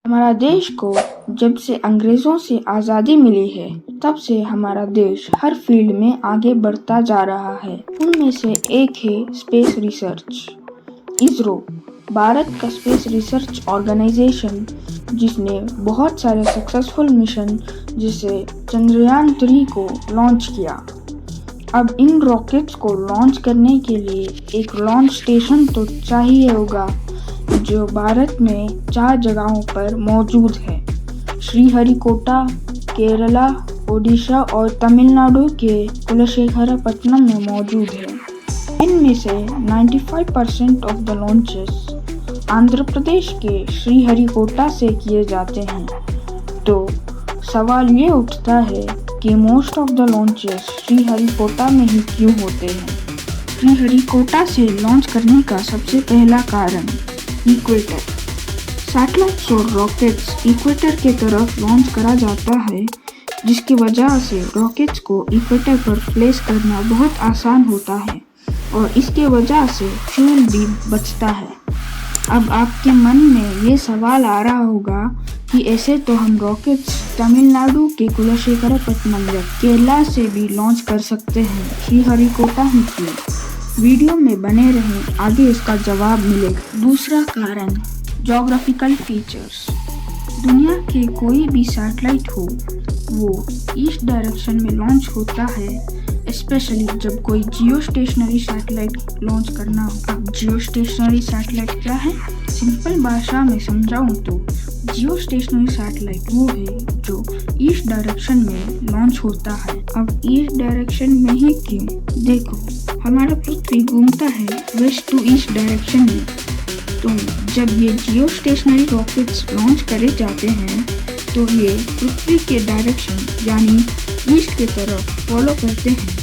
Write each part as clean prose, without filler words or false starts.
हमारा देश को जब से अंग्रेजों से आज़ादी मिली है तब से हमारा देश हर फील्ड में आगे बढ़ता जा रहा है। उनमें से एक है स्पेस रिसर्च। इसरो भारत का स्पेस रिसर्च ऑर्गेनाइजेशन जिसने बहुत सारे सक्सेसफुल मिशन जैसे चंद्रयान 3 को लॉन्च किया। अब इन रॉकेट्स को लॉन्च करने के लिए एक लॉन्च स्टेशन तो चाहिए होगा जो भारत में 4 जगहों पर मौजूद है। श्रीहरिकोटा, केरला, ओडिशा और तमिलनाडु के कुलशेखरपट्टनम में मौजूद है। इनमें से 95% of the launches Andhra Pradesh के श्रीहरिकोटा से किए जाते हैं। तो सवाल ये उठता है कि most of the launches Sriharikota में ही क्यों होते हैं। श्रीहरिकोटा से लॉन्च करने का सबसे पहला कारण इक्वेटर। सैटेलाइट्स और रॉकेट्स इक्वेटर के तरफ लॉन्च करा जाता है, जिसकी वजह से रॉकेट्स को इक्वेटर पर प्लेस करना बहुत आसान होता है और इसके वजह से फ्यूल भी बचता है। अब आपके मन में ये सवाल आ रहा होगा कि ऐसे तो हम रॉकेट्स तमिलनाडु के कुलशेखरपट्टनम या केरला से भी लॉन्च कर सकते हैं, श्रीहरिकोटा ही क्यों? वीडियो में बने रहें, आगे इसका जवाब मिलेगा। दूसरा कारण ज्योग्राफिकल फीचर्स। दुनिया के कोई भी सैटेलाइट हो वो ईस्ट डायरेक्शन में लॉन्च होता है, स्पेशली जब कोई जियो स्टेशनरी सैटेलाइट लॉन्च करना हो। अब जियो स्टेशनरी सैटेलाइट क्या है? सिंपल भाषा में समझाऊं तो जियो स्टेशनरी सैटेलाइट वो है जो ईस्ट डायरेक्शन में लॉन्च होता है। अब ईस्ट डायरेक्शन में ही क्यों? देखो, हमारा पृथ्वी घूमता है वेस्ट टू ईस्ट डायरेक्शन में, तो जब ये जियो स्टेशनरी रॉकेट्स लॉन्च करे जाते हैं तो ये पृथ्वी के डायरेक्शन यानी ईस्ट की तरफ फॉलो करते हैं,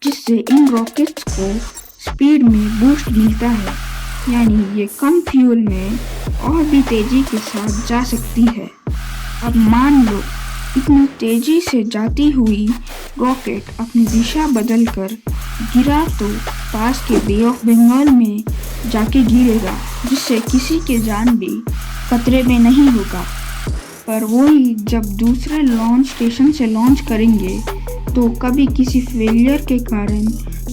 जिससे इन रॉकेट्स को स्पीड में बूस्ट मिलता है, यानी ये कम फ्यूल में और भी तेजी के साथ जा सकती है। अब मान लो इतनी तेजी से जाती हुई रॉकेट अपनी दिशा बदलकर गिरा तो पास के बे ऑफ बंगाल में जाके गिरेगा, जिससे किसी के जान भी खतरे में नहीं होगा। पर वही जब दूसरे लॉन्च स्टेशन से लॉन्च करेंगे तो कभी किसी फेलियर के कारण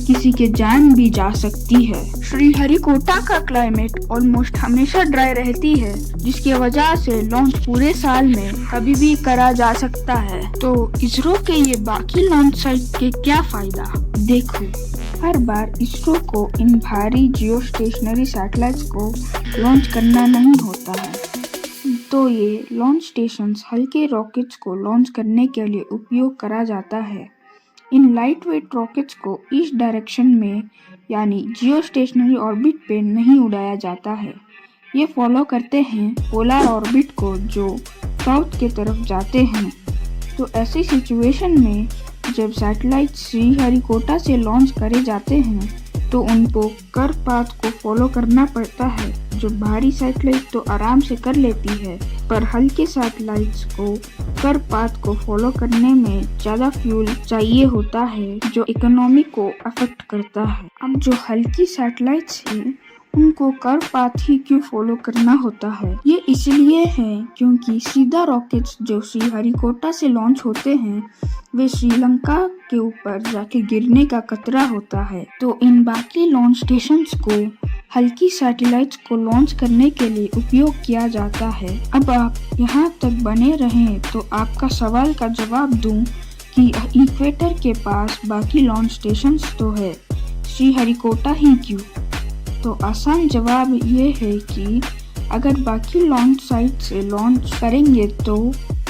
किसी के जान भी जा सकती है। श्रीहरिकोटा का क्लाइमेट ऑलमोस्ट हमेशा ड्राई रहती है, जिसकी वजह से लॉन्च पूरे साल में कभी भी करा जा सकता है। तो इसरो के ये बाकी लॉन्च साइट के क्या फायदा? देखो, हर बार इसरो को इन भारी जियो स्टेशनरी सैटेलाइट्स को लॉन्च करना नहीं होता है, तो ये लॉन्च स्टेशंस हल्के रॉकेट्स को लॉन्च करने के लिए उपयोग करा जाता है। इन लाइट वेट रॉकेट्स को ईस्ट डायरेक्शन में यानी जियो स्टेशनरी ऑर्बिट पे नहीं उड़ाया जाता है। ये फॉलो करते हैं पोलर ऑर्बिट को जो साउथ की तरफ जाते हैं। तो ऐसी सिचुएशन में जब सैटेलाइट श्रीहरिकोटा से लॉन्च करे जाते हैं तो उनको कर्व पाथ को फॉलो करना पड़ता है, जो भारी सैटेलाइट तो आराम से कर लेती है, पर हल्के सैटेलाइट्स को कर्व पाथ को फॉलो करने में ज़्यादा फ्यूल चाहिए होता है, जो इकोनॉमी को अफेक्ट करता है। अब जो हल्की सैटेलाइट्स हैं उनको कर्व पाथ ही क्यों फॉलो करना होता है? ये इसलिए है क्योंकि सीधा रॉकेट्स जो श्रीहरिकोटा से लॉन्च होते हैं वे श्रीलंका के ऊपर जाके गिरने का खतरा होता है। तो इन बाकी लॉन्च स्टेशंस को हल्की सैटेलाइट्स को लॉन्च करने के लिए उपयोग किया जाता है। अब आप यहाँ तक बने रहें तो आपका सवाल का जवाब दूं कि इक्वेटर के पास बाकी लॉन्च स्टेशंस तो है, श्रीहरिकोटा ही क्यों? तो आसान जवाब ये है कि अगर बाकी लॉन्च साइट से लॉन्च करेंगे तो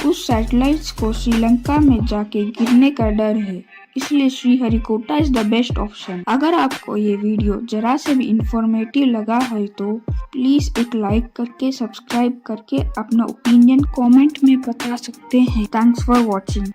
उस सैटेलाइट्स को श्रीलंका में जाके गिरने का डर है, इसलिए Sriharikota is the best option. अगर आपको ये वीडियो जरा से भी इंफॉर्मेटिव लगा है तो प्लीज़ एक लाइक करके सब्सक्राइब करके अपना ओपिनियन कमेंट में बता सकते हैं। Thanks for watching.